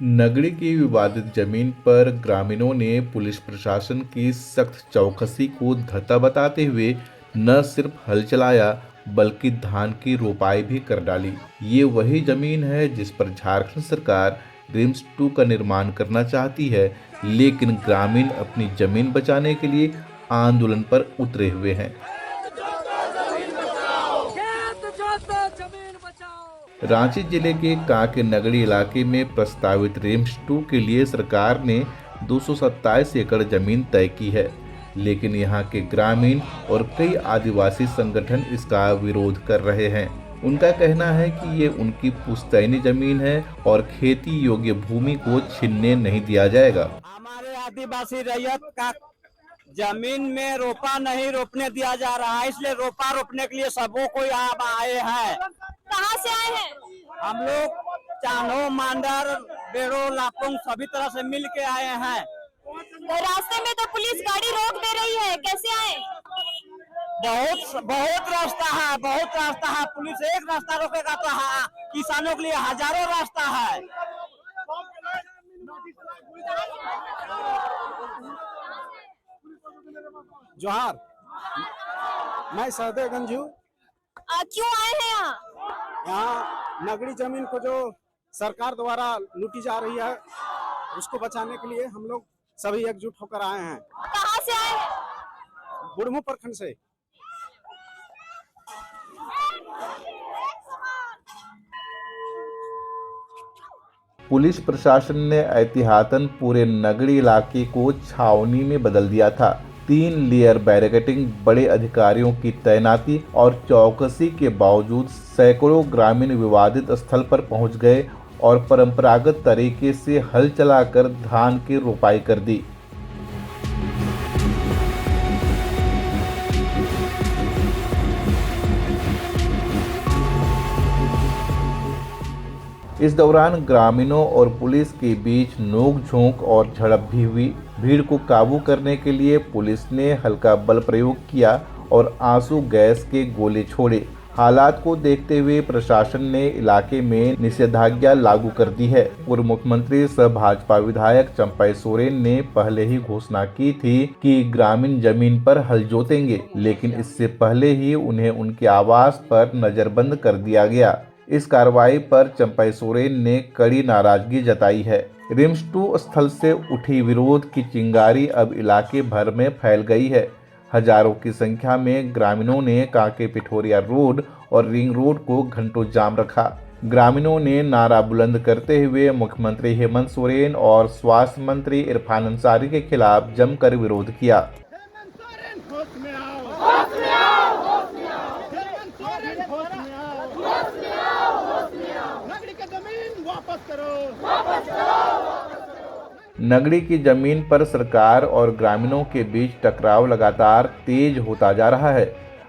नगरी की विवादित जमीन पर ग्रामीणों ने पुलिस प्रशासन की सख्त चौकसी को धता बताते हुए न सिर्फ हल चलाया बल्कि धान की रोपाई भी कर डाली। ये वही जमीन है जिस पर झारखंड सरकार रिम्स 2 का निर्माण करना चाहती है, लेकिन ग्रामीण अपनी जमीन बचाने के लिए आंदोलन पर उतरे हुए हैं। रांची जिले के कांके नगरी इलाके में प्रस्तावित रिम्स 2 के लिए सरकार ने 227 एकड़ जमीन तय की है, लेकिन यहां के ग्रामीण और कई आदिवासी संगठन इसका विरोध कर रहे हैं। उनका कहना है कि ये उनकी पुश्तैनी जमीन है और खेती योग्य भूमि को छीनने नहीं दिया जाएगा। हमारे आदिवासी रैयत का जमीन में रोपा नहीं रोपने दिया जा रहा है, इसलिए रोपा रोपने के लिए सबों को यहाँ आए हैं। कहाँ से आए हैं? हम लोग चानो, मांडर, बेड़ो, लापुंग सभी तरह से मिल के आए हैं। रास्ते में तो पुलिस गाड़ी रोक दे रही है, कैसे आए? बहुत रास्ता है, बहुत रास्ता है। पुलिस एक रास्ता रोकेगा तो किसानों के लिए हजारों रास्ता है। जोहार, मैं सहदेव गंजू। क्यों आए हैं यहाँ? यहाँ नगरी जमीन को जो सरकार द्वारा लूटी जा रही है उसको बचाने के लिए हम लोग सभी एकजुट होकर आए हैं। कहाँ से आए हैं? बुढ़मू प्रखंड से। पुलिस प्रशासन ने एहतियातन पूरे नगरी इलाके को छावनी में बदल दिया था। 3 लेयर बैरिकेडिंग, बड़े अधिकारियों की तैनाती और चौकसी के बावजूद सैकड़ों ग्रामीण विवादित स्थल पर पहुंच गए और परंपरागत तरीके से हल चलाकर धान की रोपाई कर दी। इस दौरान ग्रामीणों और पुलिस के बीच नोक-झोंक और झड़प भी हुई। भीड़ को काबू करने के लिए पुलिस ने हल्का बल प्रयोग किया और आंसू गैस के गोले छोड़े। हालात को देखते हुए प्रशासन ने इलाके में निषेधाज्ञा लागू कर दी है। पूर्व मुख्यमंत्री सह भाजपा विधायक चंपई सोरेन ने पहले ही घोषणा की थी कि ग्रामीण जमीन पर हल जोतेंगे, लेकिन इससे पहले ही उन्हें उनके आवास पर नजरबंद कर दिया गया। इस कार्रवाई पर चंपई सोरेन ने कड़ी नाराजगी जताई है। रिम्स 2 स्थल से उठी विरोध की चिंगारी अब इलाके भर में फैल गई है। हजारों की संख्या में ग्रामीणों ने कांके पिठोरिया रोड और रिंग रोड को घंटों जाम रखा। ग्रामीणों ने नारा बुलंद करते हुए मुख्यमंत्री हेमंत सोरेन और स्वास्थ्य मंत्री इरफान अंसारी के खिलाफ जमकर विरोध किया। नगरी की जमीन पर सरकार और ग्रामीणों के बीच टकराव लगातार तेज होता जा रहा है।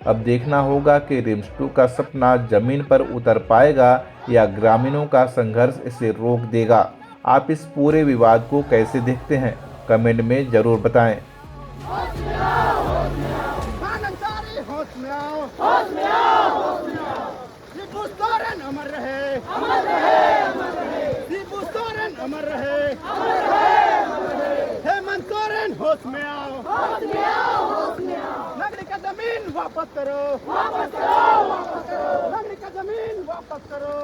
अब देखना होगा कि रिम्स 2 का सपना जमीन पर उतर पाएगा या ग्रामीणों का संघर्ष इसे रोक देगा। आप इस पूरे विवाद को कैसे देखते हैं, कमेंट में जरूर बताएं। होश में आओ, नगरी का जमीन वापस करो, नगरी का जमीन वापस करो।